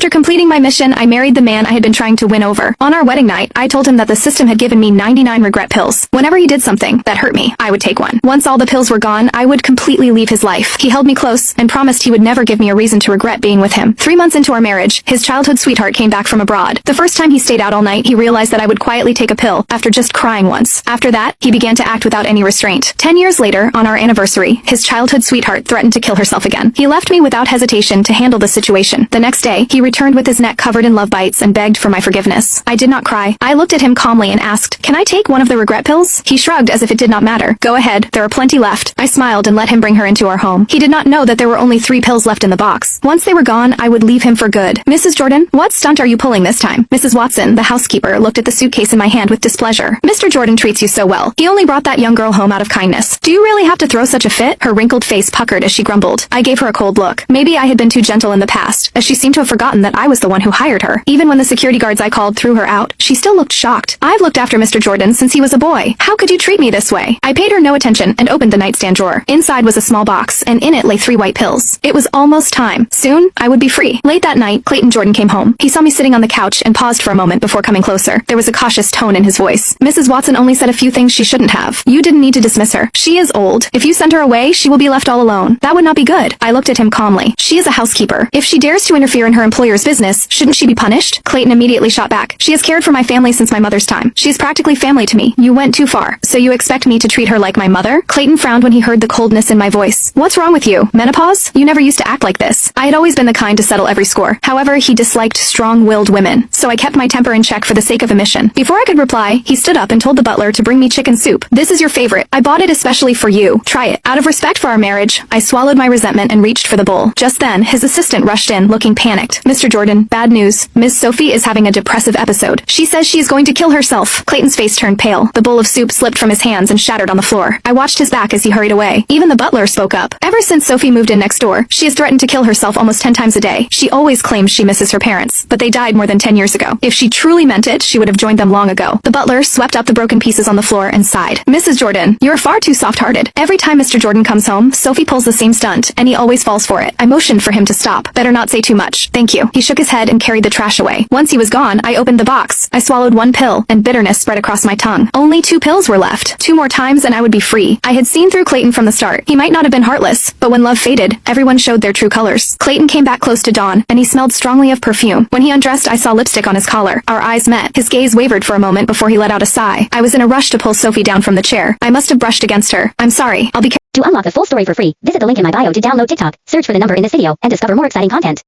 After completing my mission, I married the man I had been trying to win over. On our wedding night, I told him that the system had given me 99 regret pills. Whenever he did something that hurt me, I would take one. Once all the pills were gone, I would completely leave his life. He held me close and promised he would never give me a reason to regret being with him. 3 months into our marriage, his childhood sweetheart came back from abroad. The first time he stayed out all night, he realized that I would quietly take a pill after just crying once. After that, he began to act without any restraint. 10 years later, on our anniversary, his childhood sweetheart threatened to kill herself again. He left me without hesitation to handle the situation. The next day, he returned with his neck covered in love bites and begged for my forgiveness. I did not cry. I looked at him calmly and asked, "Can I take one of the regret pills?" He shrugged as if it did not matter. "Go ahead, there are plenty left." I smiled and let him bring her into our home. He did not know that there were only 3 pills left in the box. Once they were gone, I would leave him for good. "Mrs. Jordan, what stunt are you pulling this time?" Mrs. Watson, the housekeeper, looked at the suitcase in my hand with displeasure. "Mr. Jordan treats you so well. He only brought that young girl home out of kindness. Do you really have to throw such a fit?" Her wrinkled face puckered as she grumbled. I gave her a cold look. Maybe I had been too gentle in the past, as she seemed to have forgotten that I was the one who hired her. Even when the security guards I called threw her out, she still looked shocked. "I've looked after Mr. Jordan since he was a boy. How could you treat me this way?" I paid her no attention and opened the nightstand drawer. Inside was a small box, and in it lay 3 white pills. It was almost time. Soon, I would be free. Late that night, Clayton Jordan came home. He saw me sitting on the couch and paused for a moment before coming closer. There was a cautious tone in his voice. "Mrs. Watson only said a few things she shouldn't have. You didn't need to dismiss her. She is old. If you send her away, she will be left all alone. That would not be good." I looked at him calmly. "She is a housekeeper. If she dares to interfere in her employer's business, shouldn't she be punished?" Clayton immediately shot back. "She has cared for my family since my mother's time. She is practically family to me. You went too far. So you expect me to treat her like my mother?" Clayton frowned when he heard the coldness in my voice. "What's wrong with you? Menopause? You never used to act like this." I had always been the kind to settle every score. However, he disliked strong-willed women, so I kept my temper in check for the sake of a mission. Before I could reply, he stood up and told the butler to bring me chicken soup. "This is your favorite. I bought it especially for you. Try it." Out of respect for our marriage, I swallowed my resentment and reached for the bowl. Just then, his assistant rushed in, looking panicked. "Mr. Jordan, bad news. Ms. Sophie is having a depressive episode. She says she is going to kill herself." Clayton's face turned pale. The bowl of soup slipped from his hands and shattered on the floor. I watched his back as he hurried away. Even the butler spoke up. "Ever since Sophie moved in next door, she has threatened to kill herself almost 10 times a day. She always claims she misses her parents, but they died more than 10 years ago. If she truly meant it, she would have joined them long ago." The butler swept up the broken pieces on the floor and sighed. "Mrs. Jordan, you're far too soft-hearted. Every time Mr. Jordan comes home, Sophie pulls the same stunt, and he always falls for it." I motioned for him to stop. "Better not say too much. Thank you." He shook his head and carried the trash away. Once he was gone, I opened the box. I swallowed 1 pill, and bitterness spread across my tongue. Only 2 pills were left. 2 more times and I would be free. I had seen through Clayton from the start. He might not have been heartless, but when love faded, everyone showed their true colors. Clayton came back close to Dawn, and he smelled strongly of perfume. When he undressed, I saw lipstick on his collar. Our eyes met. His gaze wavered for a moment before he let out a sigh. I was in a rush to pull Sophie down from the chair. I must have brushed against her. "I'm sorry. I'll be To unlock the full story for free, visit the link in my bio to download TikTok, search for the number in this video, and discover more exciting content.